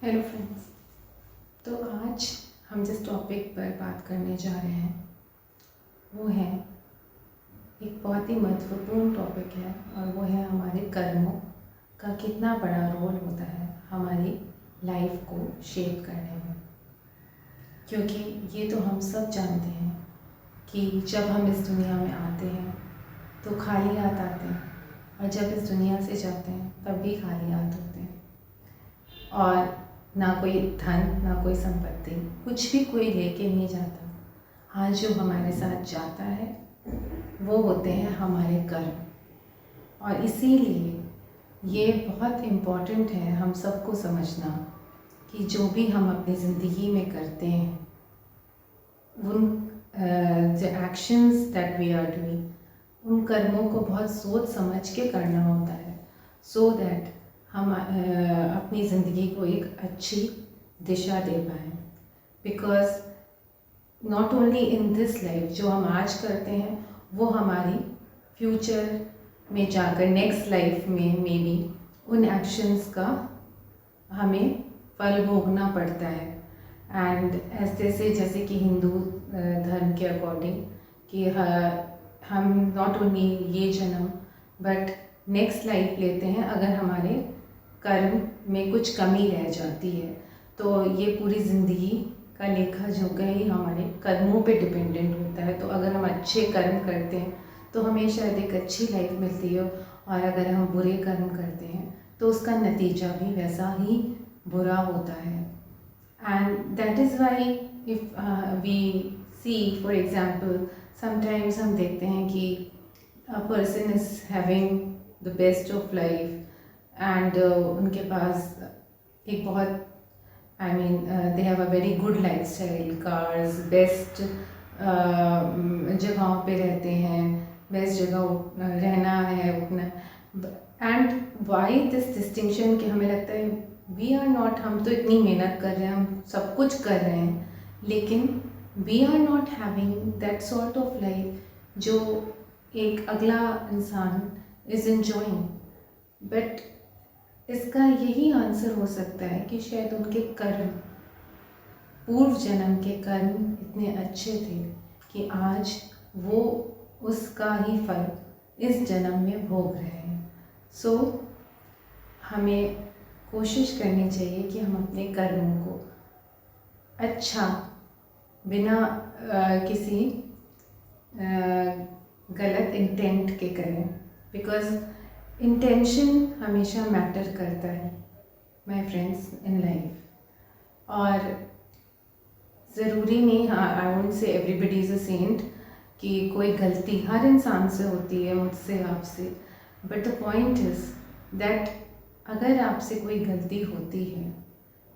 Hello friends. तो आज हम जिस टॉपिक पर बात करने जा रहे हैं वो है एक बहुत ही महत्वपूर्ण टॉपिक है, और वो है हमारे कर्मों का कितना बड़ा रोल होता है हमारी लाइफ को शेप करने में। क्योंकि ये तो हम सब जानते हैं कि जब हम इस दुनिया में आते हैं तो खाली हाथ आते हैं, और जब इस दुनिया से जाते हैं तब भी खाली हाथ होते हैं, और ना कोई धन ना कोई संपत्ति, कुछ भी कोई लेके नहीं जाता। हाँ, जो हमारे साथ जाता है वो होते हैं हमारे कर्म। और इसीलिए ये बहुत इम्पॉर्टेंट है हम सबको समझना कि जो भी हम अपनी ज़िंदगी में करते हैं, उन जो actions that we are doing, उन कर्मों को बहुत सोच समझ के करना होता है, सो दैट हम अपनी ज़िंदगी को एक अच्छी दिशा दे पाएँ। Because not only in this life जो हम आज करते हैं वो हमारी फ्यूचर में जाकर नेक्स्ट लाइफ में मे बी उन एक्शंस का हमें फल भोगना पड़ता है। एंड ऐसे जैसे कि हिंदू धर्म के अकॉर्डिंग कि हम नॉट ओनली ये जन्म बट नेक्स्ट लाइफ लेते हैं। अगर हमारे कर्म में कुछ कमी रह जाती है तो ये पूरी ज़िंदगी का लेखा जोखा ही हमारे कर्मों पे डिपेंडेंट होता है। तो अगर हम अच्छे कर्म करते हैं तो हमें शायद एक अच्छी लाइफ मिलती है, और अगर हम बुरे कर्म करते हैं तो उसका नतीजा भी वैसा ही बुरा होता है। And that is why if we see for example, sometimes हम देखते हैं कि a person is having the best of life and उनके पास एक बहुत they have a very good life style, cars, best जगहों पे रहते हैं, बेस्ट जगह रहना है उठना। एंड वाई दिस डिस्टिंक्शन कि हमें लगता है वी आर नॉट, हम तो इतनी मेहनत कर रहे हैं, हम सब कुछ कर रहे हैं, लेकिन we are not having that sort of life जो एक अगला इंसान इज़ एंजॉइंग। बट इसका यही आंसर हो सकता है कि शायद उनके कर्म, पूर्व जन्म के कर्म इतने अच्छे थे कि आज वो उसका ही फल इस जन्म में भोग रहे हैं। सो हमें कोशिश करनी चाहिए कि हम अपने कर्मों को अच्छा, बिना किसी गलत इंटेंट के करें। बिकॉज़ इंटेंशन हमेशा मैटर करता है माय फ्रेंड्स इन लाइफ। और ज़रूरी नहीं, I won't say everybody is a saint, कि कोई गलती हर इंसान से होती है, मुझसे, आपसे। But the point is that अगर आपसे कोई गलती होती है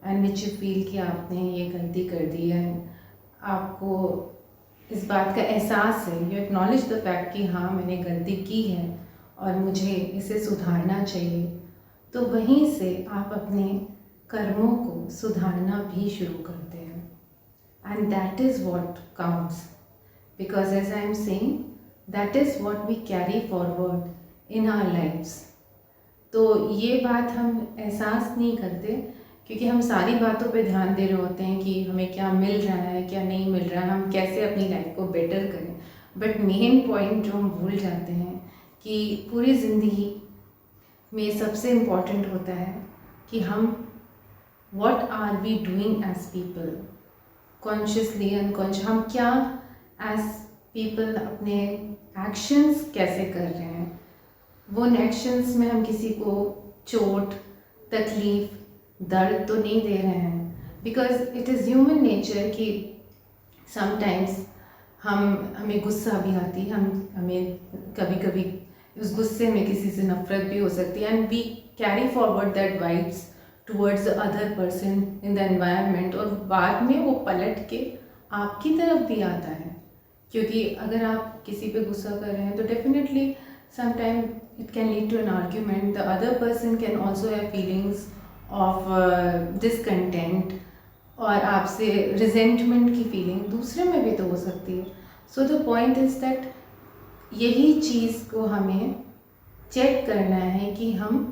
एंड विच यू फील कि आपने ये गलती कर दी है, आपको इस बात का एहसास है, यू एक्नॉलेज द फैक्ट कि हाँ मैंने गलती की है और मुझे इसे सुधारना चाहिए, तो वहीं से आप अपने कर्मों को सुधारना भी शुरू करते हैं। And that is what counts, because as I am saying that is what we carry forward in our lifes. तो ये बात हम एहसास नहीं करते क्योंकि हम सारी बातों पे ध्यान दे रहे होते हैं कि हमें क्या मिल रहा है, क्या नहीं मिल रहा है, हम कैसे अपनी लाइफ को बेटर करें। बट मेन पॉइंट जो हम भूल जाते हैं कि पूरी ज़िंदगी में सबसे इम्पॉर्टेंट होता है कि हम what are we doing as people, consciously unconscious, हम क्या एज पीपल अपने एक्शंस कैसे कर रहे हैं। वो एक्शंस में हम किसी को चोट, तकलीफ़, दर्द तो नहीं दे रहे हैं। Because it is human nature कि समटाइम्स हमें गुस्सा भी आती है, हमें कभी कभी उस गुस्से में किसी से नफरत भी हो सकती है, and we carry forward that vibes towards the other person in the environment, और बाद में वो पलट के आपकी तरफ भी आता है। क्योंकि अगर आप किसी पे गुस्सा कर रहे हैं तो definitely sometime it can lead to an argument. The other person can also have feelings of discontent, और आपसे resentment की feeling दूसरे में भी तो हो सकती है। So the point is that यही चीज़ को हमें चेक करना है कि हम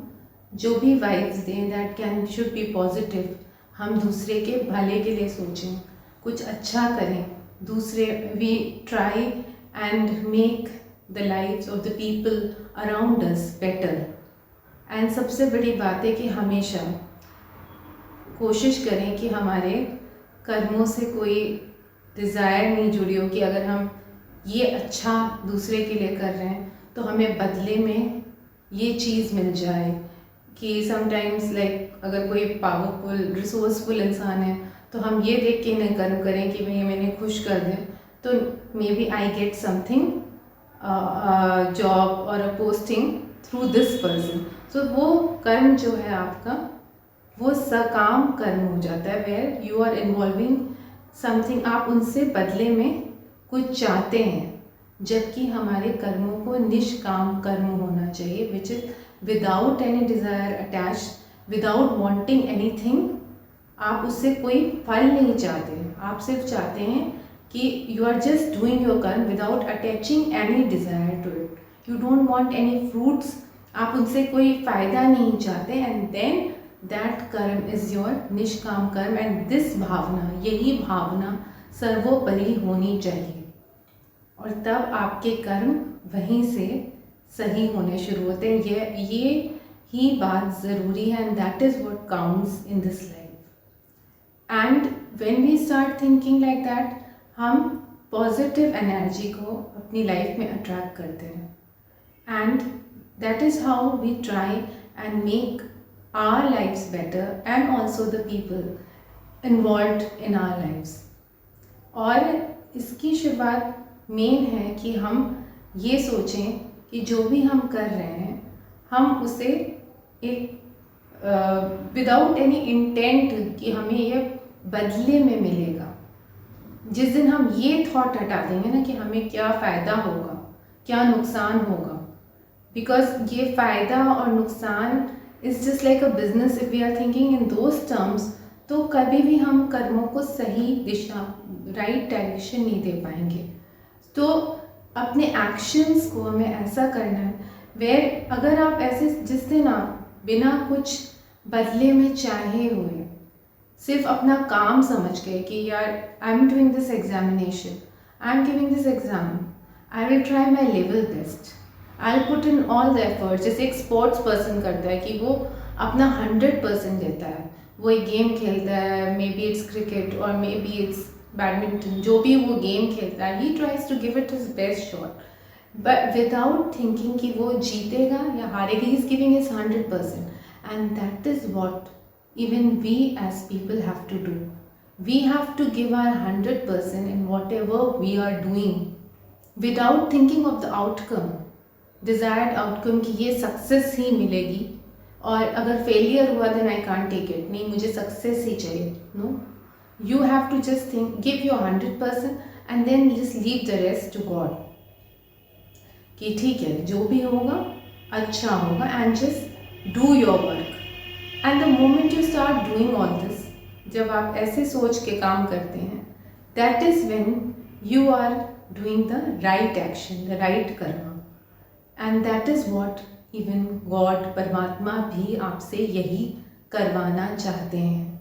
जो भी वाइब्स दें that can should be positive, हम दूसरे के भले के लिए सोचें, कुछ अच्छा करें, दूसरे we try and make the lives of the people around us better. And सबसे बड़ी बात है कि हमेशा कोशिश करें कि हमारे कर्मों से कोई डिज़ायर नहीं जुड़ी हो कि अगर हम ये अच्छा दूसरे के लिए कर रहे हैं तो हमें बदले में ये चीज़ मिल जाए। कि समटाइम्स लाइक अगर कोई पावरफुल रिसोर्सफुल इंसान है तो हम ये देख के इन्हें कर्म करें कि भाई मैंने खुश कर दें तो maybe I get something job और a posting through this person. So वो कर्म जो है आपका वो सकाम कर्म हो जाता है, where you are involving something, आप उनसे बदले में कुछ चाहते हैं। जबकि हमारे कर्मों को निष्काम कर्म होना चाहिए, which is without any desire attach, without wanting anything. आप उससे कोई फल नहीं चाहते, आप सिर्फ चाहते हैं कि you are just doing your karma without attaching any desire to it, you don't want any fruits, आप उनसे कोई फ़ायदा नहीं चाहते। And then that karma is your nishkam karma. And this भावना, यही भावना सर्वोपरि होनी चाहिए और तब आपके कर्म वहीं से सही होने शुरू होते हैं। ये ही बात ज़रूरी है, and that is what counts in this life. And when we start thinking like that, हम पॉजिटिव एनर्जी को अपनी लाइफ में अट्रैक्ट करते हैं। And that is how we try and make our lifes better and also the people involved in our lifes. और इसकी शुरुआत main है कि हम ये सोचें कि जो भी हम कर रहे हैं हम उसे एक विदाउट एनी इंटेंट कि हमें ये बदले में मिलेगा। जिस दिन हम ये थॉट हटा देंगे ना कि हमें क्या फ़ायदा होगा, क्या नुकसान होगा, बिकॉज ये फ़ायदा और नुकसान is just like a business, if we are thinking in those terms, तो कभी भी हम कर्मों को सही दिशा, राइट डायरेक्शन नहीं दे पाएंगे। तो अपने एक्शंस को हमें ऐसा करना है वेयर अगर आप ऐसे जिस दिन आप बिना कुछ बदले में चाहे हुए सिर्फ अपना काम समझ गए कि यार I am doing this examination, I am giving this exam, I will try my level best, I will put in all the efforts. जैसे एक स्पोर्ट्स पर्सन करता है कि वो अपना 100% देता है, वो एक गेम खेलता है, मे बी इट्स क्रिकेट और मे बी इट्स बैडमिंटन, जो भी वो गेम खेलता है, he tries to give it his best shot, but without thinking कि वो जीतेगा या हारेगा, he is giving his 100%। And that is what even we as people have to do. We have to give our 100% in whatever we are doing without thinking of the outcome, desired outcome कि ये success ही मिलेगी और अगर failure हुआ then I can't take it, नहीं मुझे success ही चाहिए। No, you have to just think, give your 100% and then just leave the rest to God कि ठीक है जो भी होगा अच्छा होगा, and just do your work. And the moment you start doing all this, जब आप ऐसे सोच के काम करते हैं, that is when you are doing the right action, the right karma. And that is what even God, परमात्मा भी आपसे यही करवाना चाहते हैं।